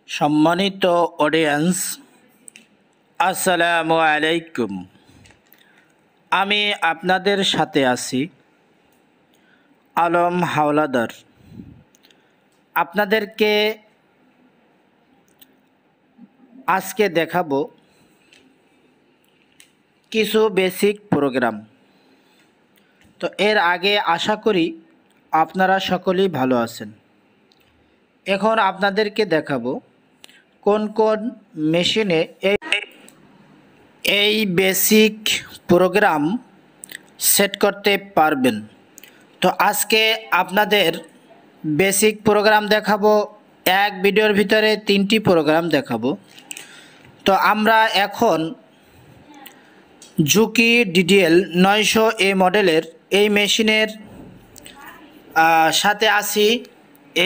সম্মানিত অডিয়েন্স, আসসালামু আলাইকুম। আমি আপনাদের সাথে আছি আলম হাওলাদার। আপনাদেরকে আজকে দেখাবো কিছু বেসিক প্রোগ্রাম। তো এর আগে আশা করি আপনারা সকলেই ভালো আছেন। এখন আপনাদেরকে দেখাবো কোন কোন মেশিনে এই বেসিক প্রোগ্রাম সেট করতে পারবেন। তো আজকে আপনাদের বেসিক প্রোগ্রাম দেখাবো। এক ভিডিওর ভিতরে 3টি প্রোগ্রাম দেখাবো। তো আমরা এখন জুকি ডিডিএল 900A মডেলের এই মেশিনের সাথে আছি।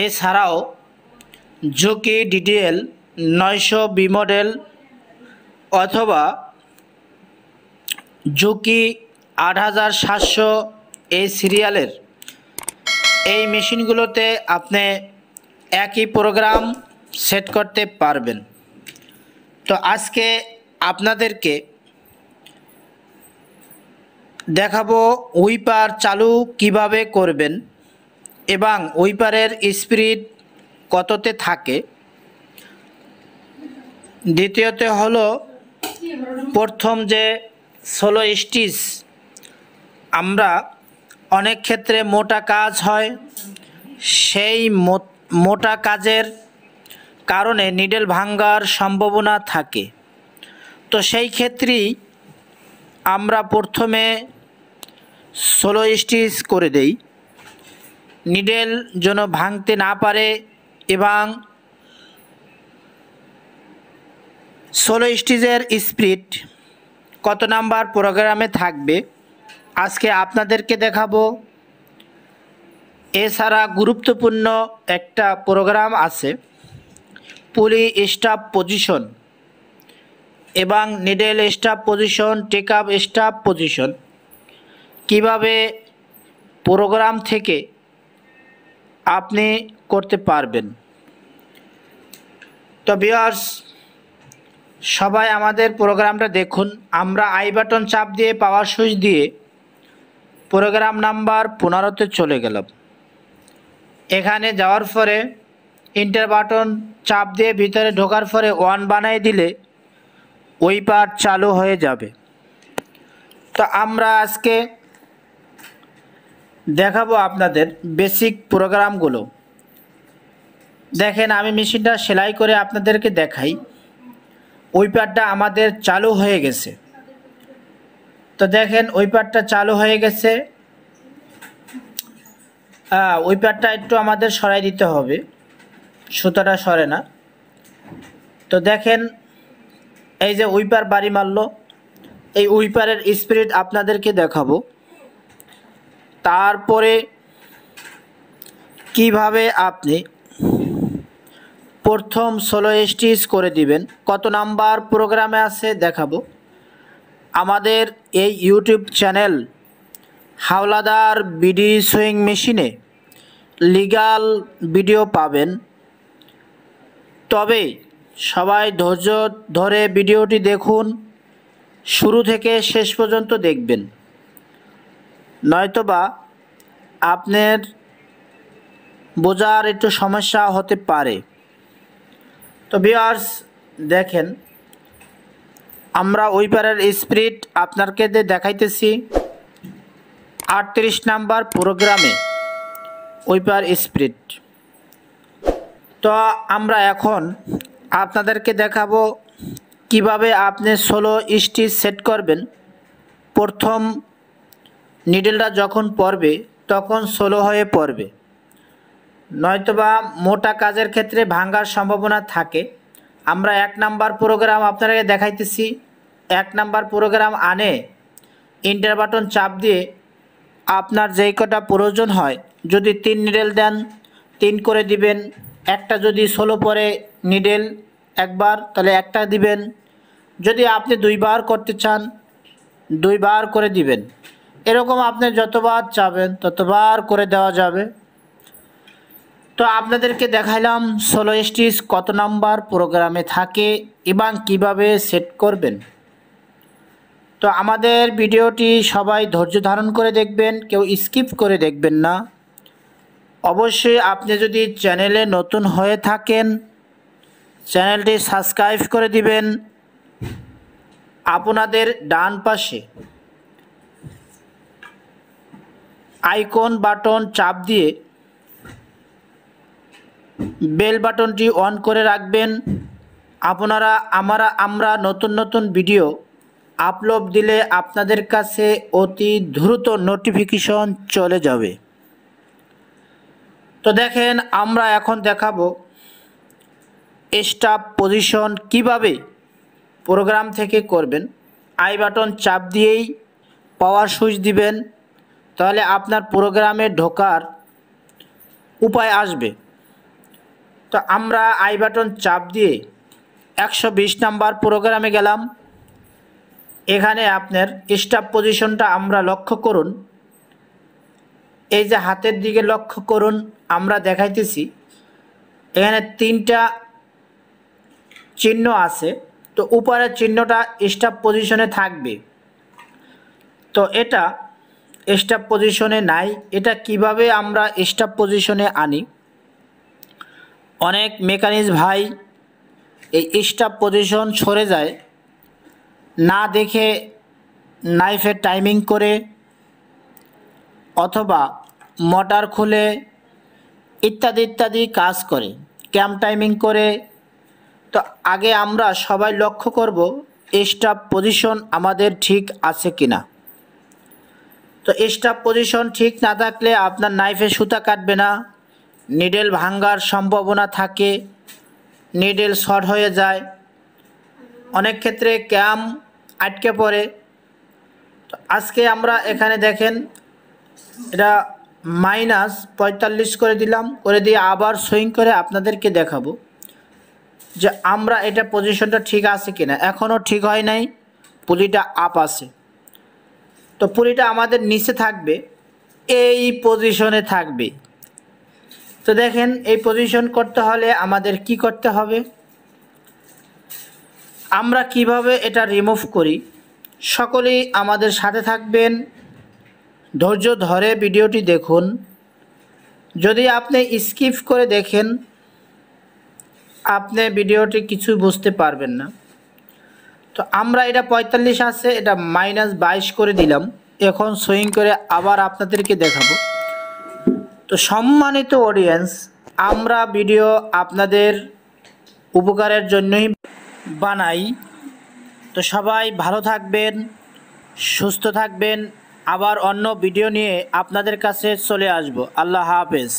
এছাড়াও জুকি ডিডিএল 900B মডেল অথবা জুকি 8700 এই সিরিয়ালের এই মেশিনগুলোতে আপনি একই প্রোগ্রাম সেট করতে পারবেন। তো আজকে আপনাদেরকে দেখাবো উইপার চালু কিভাবে করবেন এবং উইপারের স্পিড কততে থাকে। দ্বিতীয়ত হলো প্রথম যে 16 স্টিচ, আমরা অনেক ক্ষেত্রে মোটা কাজ হয়, সেই মোটা কাজের কারণে নিডেল ভাঙার সম্ভাবনা থাকে। তো সেই ক্ষেত্রেই আমরা প্রথমে 16 স্টিচ করে দেই, নিডেল যেন ভাঙতে না পারে। এবং 16 স্টিচের স্পিড কত নাম্বার প্রোগ্রামে থাকবে আজকে আপনাদেরকে দেখাবো। এছাড়া গুরুত্বপূর্ণ একটা প্রোগ্রাম আছে পুলি স্টাফ পজিশন এবং needle staff position, take up staff position কিভাবে প্রোগ্রাম থেকে আপনি করতে পারবেন। তো ভিউয়ার্স, সবাই আমাদের প্রোগ্রামটা দেখুন। আমরা আই বাটন চাপ দিয়ে পাওয়ার সুইচ দিয়ে প্রোগ্রাম নাম্বার 15তে চলে গেলাম। এখানে যাওয়ার পরে এন্টার বাটন চাপ দিয়ে ভিতরে ঢোকার পরে 1 বানাই দিলে উইপার চালু হয়ে যাবে। তো আমরা আজকে দেখাবো আপনাদের বেসিক প্রোগ্রামগুলো। দেখেন, আমি মেশিনটা সেলাই করে আপনাদেরকে দেখাই। উইপারটা আমাদের চালু হয়ে গেছে। তো দেখেন উইপারটা চালু হয়ে গেছে। উইপারটা একটু আমাদের সরাই দিতে হবে, সুতাটা সরে না। তো দেখেন এই যে উইপার বাড়ি মারলো, এই উইপারের স্পিড আপনাদেরকে দেখাবো। তারপরে কিভাবে আপনি প্রথম 16 স্টিচ করে দিবেন, কত নাম্বার প্রোগ্রামে আছে দেখাবো। আমাদের এই YouTube channel Howlader BD swing মেশিনে লিগ্যাল ভিডিও পাবেন। তবে সবাই ধৈর্য ধরে ভিডিওটি দেখুন, শুরু থেকে শেষ পর্যন্ত দেখবেন, নয়তোবা আপনার বোঝার একটু সমস্যা হতে পারে। তো ভিউয়ার্স দেখেন, আমরা উইপারের স্পিড আপনাকে দেখাইতেছি 38 নাম্বার প্রোগ্রামে উইপার স্পিড। তো আমরা এখন আপনাদেরকে দেখাবো কিভাবে আপনি 16 স্টিচ সেট করবেন। প্রথম নিডেলটা যখন পড়বে তখন 16 হয়ে পড়বে, নয়তোবা মোটা কাজের ক্ষেত্রে ভাঙার সম্ভাবনা থাকে। আমরা 1 নাম্বার প্রোগ্রাম আপনাদেরকে দেখাইতেছি। 1 নাম্বার প্রোগ্রাম আনে এন্টার বাটন চাপ দিয়ে আপনার যেই কটা প্রয়োজন হয়, যদি 3 নিডেল দেন 3 করে দিবেন। একটা যদি 16 পরে নিডেল একবার, তাহলে একটা দিবেন। যদি আপনি 2 বার করতে চান 2 বার করে দিবেন। এরকম আপনি যতবার চাবেন ততবার করে দেওয়া যাবে। তো আপনাদেরকে দেখাইলাম 16 স্টিচ কত নাম্বার প্রোগ্রামে থাকে এবং কিভাবে সেট করবেন। তো আমাদের ভিডিওটি সবাই ধৈর্য ধারণ করে দেখবেন, কেউ স্কিপ করে দেখবেন না। অবশ্যই আপনি যদি চ্যানেলে নতুন হয়ে থাকেন চ্যানেলটি সাবস্ক্রাইব করে দিবেন। আপনাদের ডান পাশে আইকন বাটন চাপ দিয়ে বেল বাটনটি অন করে রাখবেন। আমরা নতুন নতুন ভিডিও আপলোড দিলে আপনাদের কাছে অতি দ্রুত নোটিফিকেশন চলে যাবে। তো দেখেন, আমরা এখন দেখাবো স্টপ পজিশন কিভাবে প্রোগ্রাম থেকে করবেন। আই বাটন চাপ দিয়েই পাওয়ার সুইচ দিবেন, তাহলে আপনার প্রোগ্রামে ঢোকার উপায় আসবে। তো আমরা আই বাটন চাপ দিয়ে 120 নাম্বার প্রোগ্রামে গেলাম। এখানে আপনার স্টপ পজিশনটা আমরা লক্ষ্য করুন, এই যে হাতের দিকে লক্ষ্য করুন, আমরা দেখাইতেছি এখানে 3টা চিহ্ন আছে। তো উপরের চিহ্নটা স্টপ পজিশনে থাকবে, তো এটা স্টপ পজিশনে নাই। এটা কিভাবে আমরা স্টপ পজিশনে আনি? অনেক মেকানিক্স ভাই এই স্টপ পজিশন সরে যায় না দেখে নাইফের টাইমিং করে অথবা মোটর খুলে ইত্যাদি ইত্যাদি কাজ করে, ক্যাম টাইমিং করে। তো আগে আমরা সবাই লক্ষ্য করব স্টপ পজিশন আমাদের ঠিক আছে কিনা। তো স্টপ পজিশন ঠিক না থাকলে আপনার নাইফে সুতা কাটবে না, নিডেল ভাঙার সম্ভাবনা থাকে, নিডেল শর্ট হয়ে যায়, অনেক ক্ষেত্রে ক্যাম আটকে পড়ে। তো আজকে আমরা এখানে দেখেন এটা -45 করে দিলাম, করে দিয়ে আবার সুইং করে আপনাদেরকে দেখাবো যে আমরা এটা পজিশনটা ঠিক আছে কিনা। এখনও ঠিক হয় নাই, পুলিটা আপ আছে। তো পুলিটা আমাদের নিচে থাকবে, এই পজিশনে থাকবে। তো দেখেন, এই পজিশন করতে হলে আমাদের কি করতে হবে, আমরা কিভাবে এটা রিমুভ করি, সকলেই আমাদের সাথে থাকবেন, ধৈর্য ধরে ভিডিওটি দেখুন। যদি আপনি স্কিপ করে দেখেন আপনি ভিডিওটি কিছু বুঝতে পারবেন না। তো আমরা এটা 45 আছে, এটা -22 করে দিলাম। এখন সুইং করে আবার আপনাদেরকে দেখাবো। তো সম্মানিত অডিয়েন্স, আমরা ভিডিও আপনাদের উপকারের জন্যই বানাই। তো সবাই ভালো থাকবেন, সুস্থ থাকবেন। আবার অন্য ভিডিও নিয়ে আপনাদের কাছে চলে আসব। আল্লাহ হাফেজ।